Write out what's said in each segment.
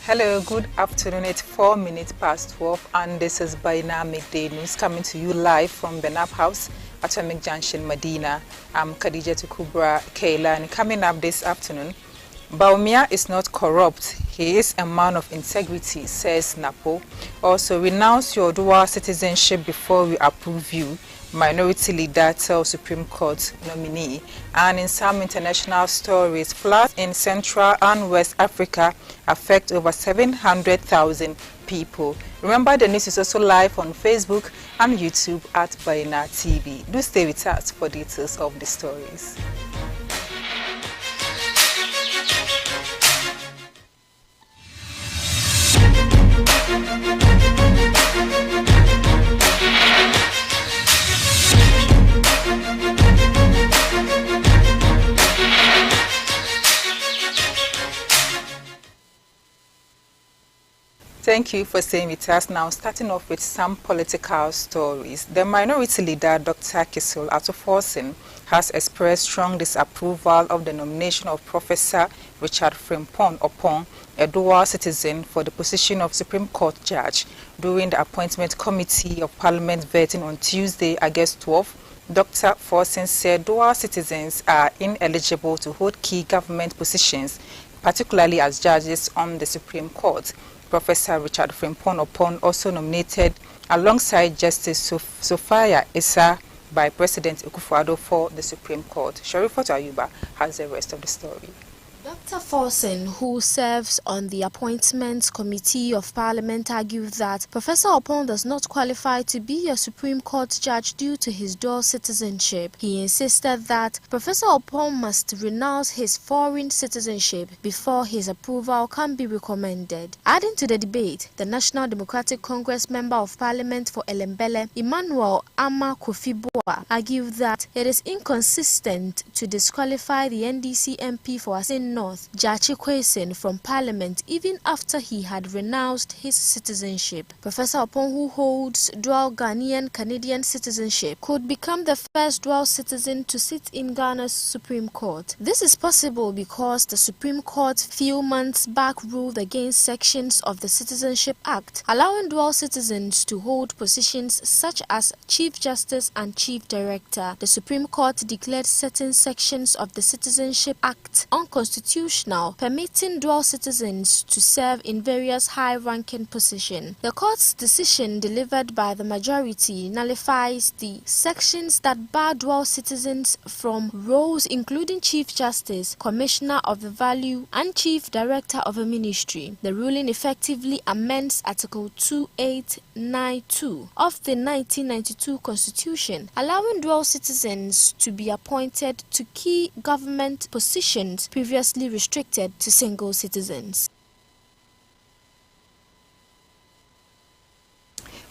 Hello, good afternoon. It's 4 minutes past 12 and this is Baina Midday News coming to you live from the NAP House, Atomic Junction, Medina. I'm Khadija Tukubra Kayla, and coming up this afternoon, Bawumia is not corrupt. He is a man of integrity, says Napo. Also, renounce your dual citizenship before we approve you. Minority leader tells Supreme Court nominee. And in some international stories, floods in Central and West Africa affect over 700,000 people. Remember, the news is also live on Facebook and YouTube at Baina TV. Do stay with us for details of the stories. Thank you for staying with us. Now, starting off with some political stories. The minority leader, Dr. Kisule Atuforsen, has expressed strong disapproval of the nomination of Professor Richard Frimpong Opong, a dual citizen, for the position of Supreme Court judge. During the appointment committee of Parliament vetting on Tuesday, August 12, Dr. Forsen said dual citizens are ineligible to hold key government positions, particularly as judges on the Supreme Court. Professor Richard Frimpong Opong, also nominated alongside Justice Sophia Issa by President Akufo-Addo for the Supreme Court. Sharifat Ayuba has the rest of the story. Dr. Forsen, who serves on the Appointments Committee of Parliament, argued that Professor Opong does not qualify to be a Supreme Court judge due to his dual citizenship. He insisted that Professor Opong must renounce his foreign citizenship before his approval can be recommended. Adding to the debate, the National Democratic Congress Member of Parliament for Elembele, Emmanuel Ama Kofi-Boa, argued that it is inconsistent to disqualify the NDC MP for Asin North, Jachi Kwesen, from Parliament even after he had renounced his citizenship. Professor Opong, who holds dual Ghanaian-Canadian citizenship, could become the first dual citizen to sit in Ghana's Supreme Court. This is possible because the Supreme Court few months back ruled against sections of the Citizenship Act, allowing dual citizens to hold positions such as Chief Justice and Chief Director. The Supreme Court declared certain sections of the Citizenship Act unconstitutional, permitting dual citizens to serve in various high-ranking positions. The court's decision, delivered by the majority, nullifies the sections that bar dual citizens from roles including Chief Justice, Commissioner of the Value, and Chief Director of a ministry. The ruling effectively amends Article 2892 of the 1992 Constitution, allowing dual citizens to be appointed to key government positions previously restricted to single citizens.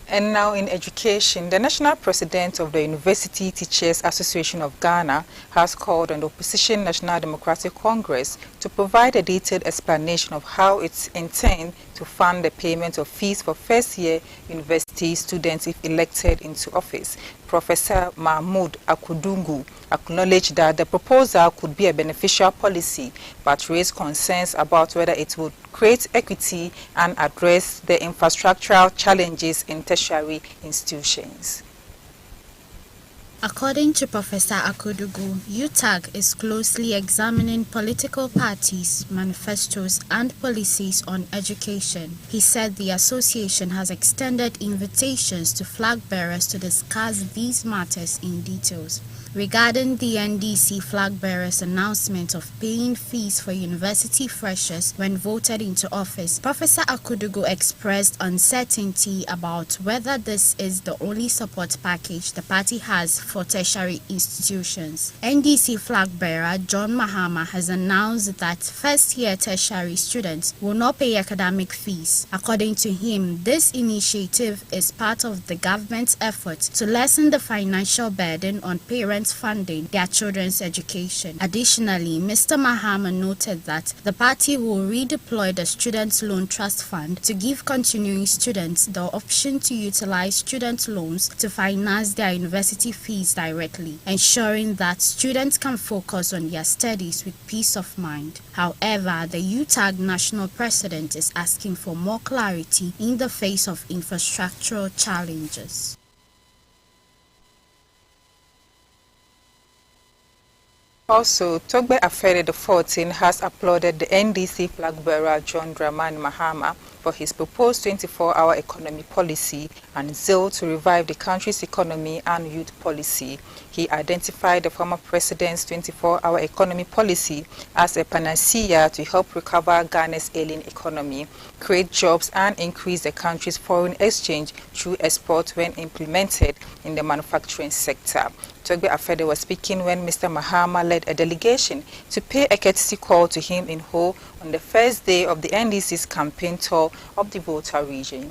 And now in education, the national president of the University Teachers Association of Ghana has called on the opposition National Democratic Congress to provide a detailed explanation of how it intends to fund the payment of fees for first-year university students if elected into office. Professor Mahmoud Akudungu acknowledged that the proposal could be a beneficial policy, but raised concerns about whether it would create equity and address the infrastructural challenges in tertiary institutions. According to Professor Akudungu, UTAG is closely examining political parties, manifestos, and policies on education. He said the association has extended invitations to flag bearers to discuss these matters in details. Regarding the NDC flag bearers' announcement of paying fees for university freshers when voted into office, Professor Akudungu expressed uncertainty about whether this is the only support package the party has for tertiary institutions. NDC flag bearer John Mahama has announced that first-year tertiary students will not pay academic fees. According to him, this initiative is part of the government's effort to lessen the financial burden on parents parents funding their children's education. Additionally, Mr. Mahama noted that the party will redeploy the Student Loan Trust Fund to give continuing students the option to utilize student loans to finance their university fees directly, ensuring that students can focus on their studies with peace of mind. However, the UTAG national president is asking for more clarity in the face of infrastructural challenges. Also, Togbe Afede XIV has applauded the NDC flag bearer John Dramani Mahama for his proposed 24-hour economy policy and zeal to revive the country's economy and youth policy. He identified the former president's 24-hour economy policy as a panacea to help recover Ghana's ailing economy, create jobs and increase the country's foreign exchange through export when implemented in the manufacturing sector. Togbe Afede was speaking when Mr. Mahama led a delegation to pay a courtesy call to him in Ho on the first day of the NDC's campaign tour of the Volta region.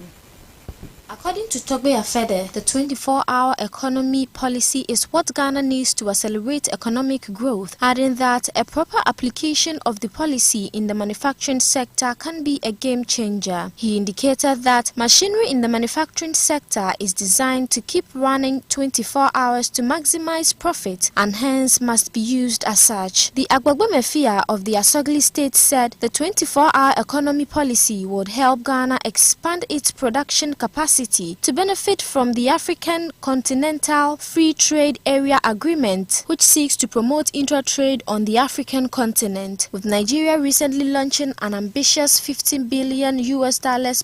According to Togbe Afede, the 24-hour economy policy is what Ghana needs to accelerate economic growth, adding that a proper application of the policy in the manufacturing sector can be a game changer. He indicated that machinery in the manufacturing sector is designed to keep running 24 hours to maximize profit and hence must be used as such. The Agbagbo Mefia of the Asogli state said the 24-hour economy policy would help Ghana expand its production capacity to benefit from the African Continental Free Trade Area Agreement, which seeks to promote intra-trade on the African continent, with Nigeria recently launching an ambitious $15 billion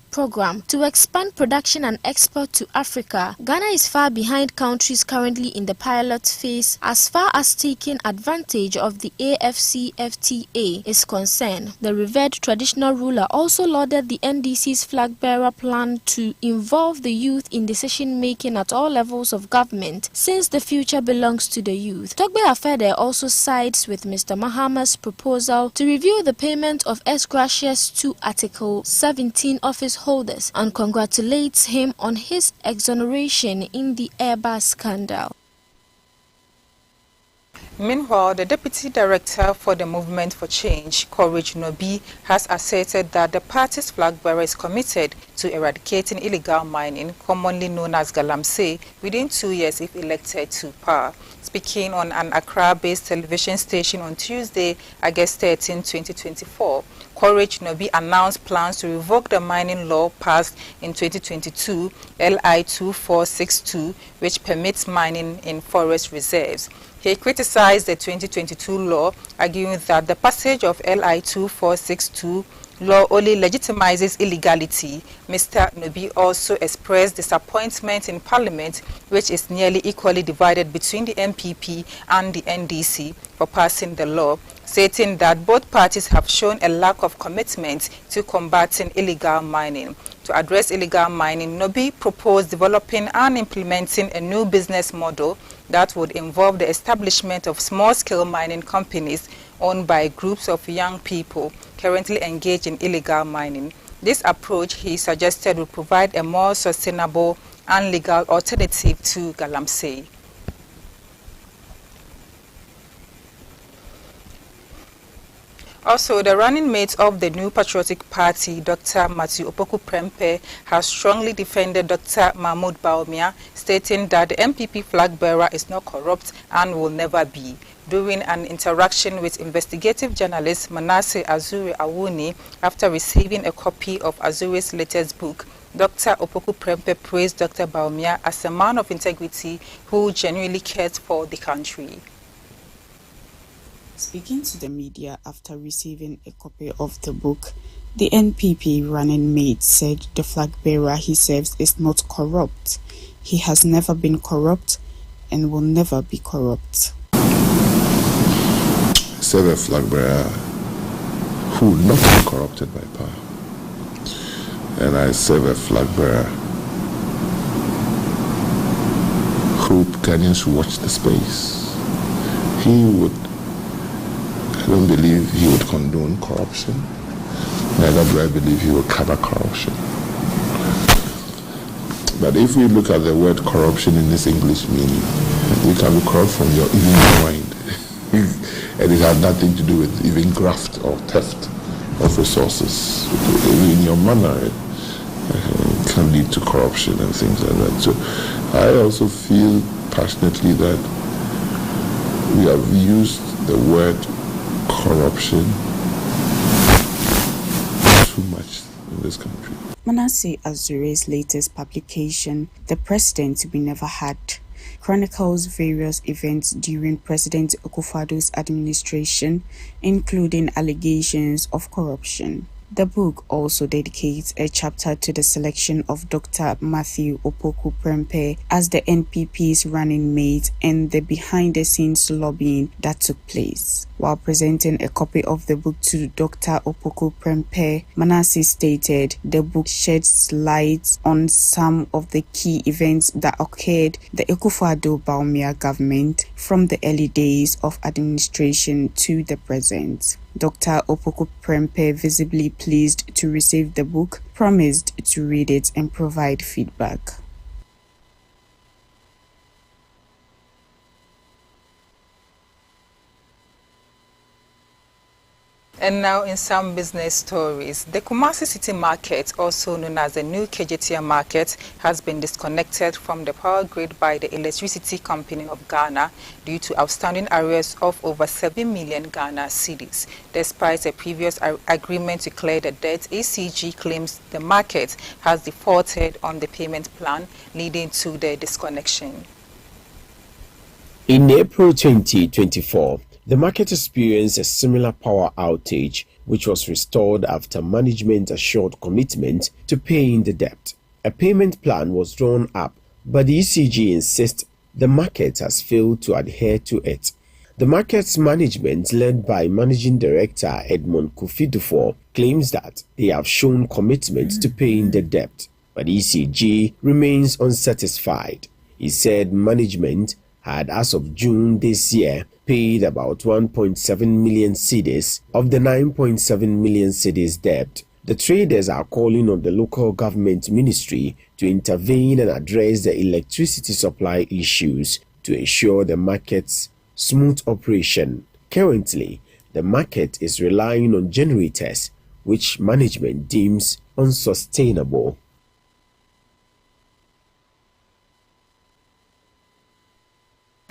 program to expand production and export to Africa. Ghana is far behind countries currently in the pilot phase as far as taking advantage of the AFCFTA is concerned. The revered traditional ruler also lauded the NDC's flag bearer plan to involve the youth in decision-making at all levels of government, since the future belongs to the youth. Togbe Afede also sides with Mr. Mahama's proposal to review the payment of ex gracias to Article 17 office holders and congratulates him on his exoneration in the Airbus scandal. Meanwhile, the Deputy Director for the Movement for Change, Courage Nobi, has asserted that the party's flag bearer is committed to eradicating illegal mining, commonly known as Galamsey, within 2 years if elected to power. Speaking on an Accra-based television station on Tuesday, August 13, 2024, Courage Nobi announced plans to revoke the mining law passed in 2022, LI 2462, which permits mining in forest reserves. He criticized the 2022 law, arguing that the passage of LI 2462 law only legitimizes illegality. Mr. Nobi also expressed disappointment in Parliament, which is nearly equally divided between the MPP and the NDC, for passing the law, stating that both parties have shown a lack of commitment to combating illegal mining. To address illegal mining, Nobi proposed developing and implementing a new business model that would involve the establishment of small-scale mining companies owned by groups of young people currently engaged in illegal mining. This approach, he suggested, would provide a more sustainable and legal alternative to Galamsey. Also, the running mate of the New Patriotic Party, Dr. Matthew Opoku Prempeh, has strongly defended Dr. Mahmoud Bawumia, stating that the MPP flag bearer is not corrupt and will never be. During an interaction with investigative journalist Manasseh Azure Awuni after receiving a copy of Azure's latest book, Dr. Opoku Prempeh praised Dr. Bawumia as a man of integrity who genuinely cares for the country. Speaking to the media after receiving a copy of the book, the NPP running mate said the flag bearer he serves is not corrupt. He has never been corrupt and will never be corrupt. I serve a flag bearer who will not be corrupted by power. And I serve a flag bearer who Ghanaians watch the space. I don't believe he would condone corruption. Neither do I believe he will cover corruption. But if we look at the word corruption in its English meaning, you can be corrupt from your even mind. And it has nothing to do with even graft or theft of resources. In your manner, it can lead to corruption and things like that. So I also feel passionately that we have used the word corruption too much in this country. Manasseh Azure's latest publication, The President We Never Had, chronicles various events during President Akufo-Addo's administration, including allegations of corruption. The book also dedicates a chapter to the selection of Dr. Matthew Opoku Prempeh as the NPP's running mate and the behind-the-scenes lobbying that took place. While presenting a copy of the book to Dr. Opoku Prempeh, Manasseh stated the book sheds light on some of the key events that occurred the Akufo-Addo Bawumia government from the early days of administration to the present. Dr. Opoku Prempeh, visibly pleased to receive the book, promised to read it and provide feedback. And now in some business stories, the Kumasi City Market, also known as the New KJTM Market, has been disconnected from the power grid by the Electricity Company of Ghana due to outstanding arrears of over 7 million Ghana cedis. Despite a previous agreement to clear the debt, ECG claims the market has defaulted on the payment plan, leading to the disconnection. In April 2024, the market experienced a similar power outage, which was restored after management assured commitment to paying the debt. A payment plan was drawn up, but the ECG insists the market has failed to adhere to it. The market's management, led by Managing Director Edmond Kofi-Dufour, claims that they have shown commitment to paying the debt, but ECG remains unsatisfied. He said management had, as of June this year, paid about 1.7 million cedis of the 9.7 million cedis debt. The traders are calling on the local government ministry to intervene and address the electricity supply issues to ensure the market's smooth operation. Currently, the market is relying on generators, which management deems unsustainable.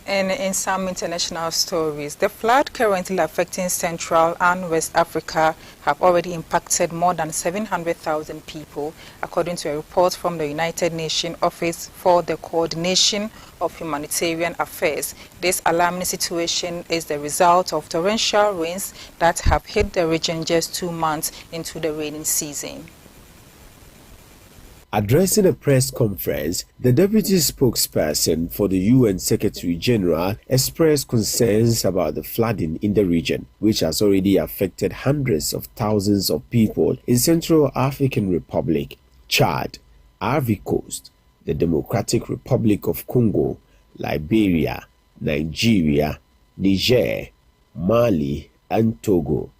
And in some international stories, the flood currently affecting Central and West Africa have already impacted more than 700,000 people, according to a report from the United Nations Office for the Coordination of Humanitarian Affairs. This alarming situation is the result of torrential rains that have hit the region just 2 months into the rainy season. Addressing a press conference, the deputy spokesperson for the UN Secretary General expressed concerns about the flooding in the region, which has already affected hundreds of thousands of people in Central African Republic, Chad, Ivory Coast, the Democratic Republic of Congo, Liberia, Nigeria, Niger, Mali, and Togo.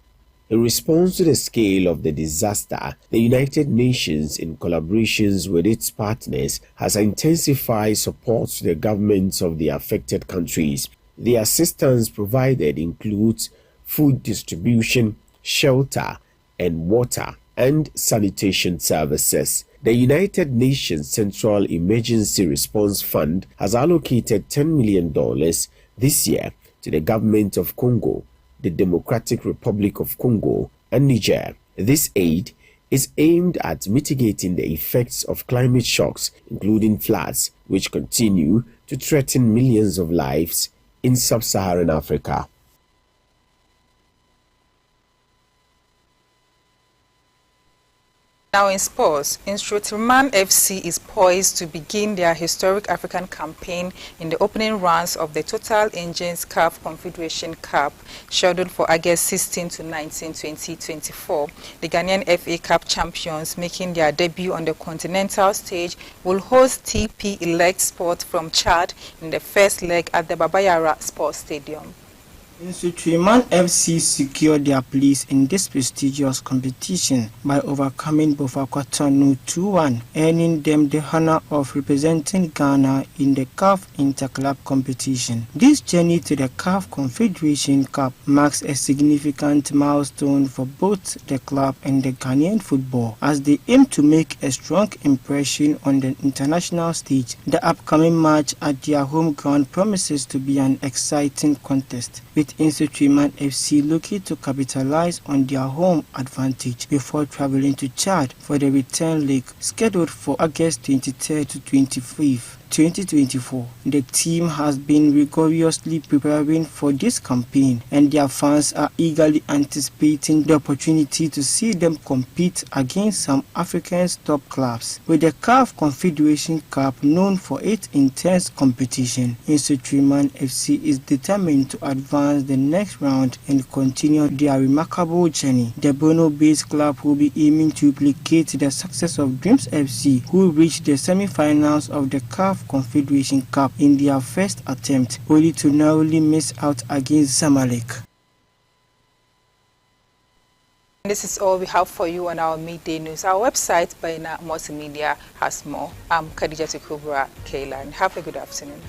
In response to the scale of the disaster, the United Nations, in collaborations with its partners, has intensified support to the governments of the affected countries. The assistance provided includes food distribution, shelter, and water and sanitation services. The United Nations Central Emergency Response Fund has allocated $10 million this year to the government of Congo, the Democratic Republic of Congo, and Niger. This aid is aimed at mitigating the effects of climate shocks, including floods, which continue to threaten millions of lives in sub-Saharan Africa. Now in sports, Instructurman FC is poised to begin their historic African campaign in the opening rounds of the Total Engines CAF Confederation Cup, scheduled for August 16 to 19, 2024. The Ghanaian FA Cup champions, making their debut on the continental stage, will host TP Elect Sport from Chad in the first leg at the Baba Yara Sports Stadium. Insutriman FC secured their place in this prestigious competition by overcoming Bofa Kwatano 2-1, earning them the honor of representing Ghana in the CAF Interclub competition. This journey to the CAF Confederation Cup marks a significant milestone for both the club and the Ghanaian football, as they aim to make a strong impression on the international stage. The upcoming match at their home ground promises to be an exciting contest, with Insutriman FC looking to capitalize on their home advantage before traveling to Chad for the return leg scheduled for August 23rd to 25th. 2024. The team has been rigorously preparing for this campaign, and their fans are eagerly anticipating the opportunity to see them compete against some Africa's top clubs. With the CAF Confederation Cup known for its intense competition, Insutriman FC is determined to advance the next round and continue their remarkable journey. The Bono-based club will be aiming to replicate the success of Dreams FC, who reached the semi-finals of the CAF Confederation Cup in their first attempt, only to narrowly miss out against Zamalek. This is all we have for you on our midday news. Our website, Baina Multimedia, has more. I'm Khadija Kubra Kayla, and have a good afternoon.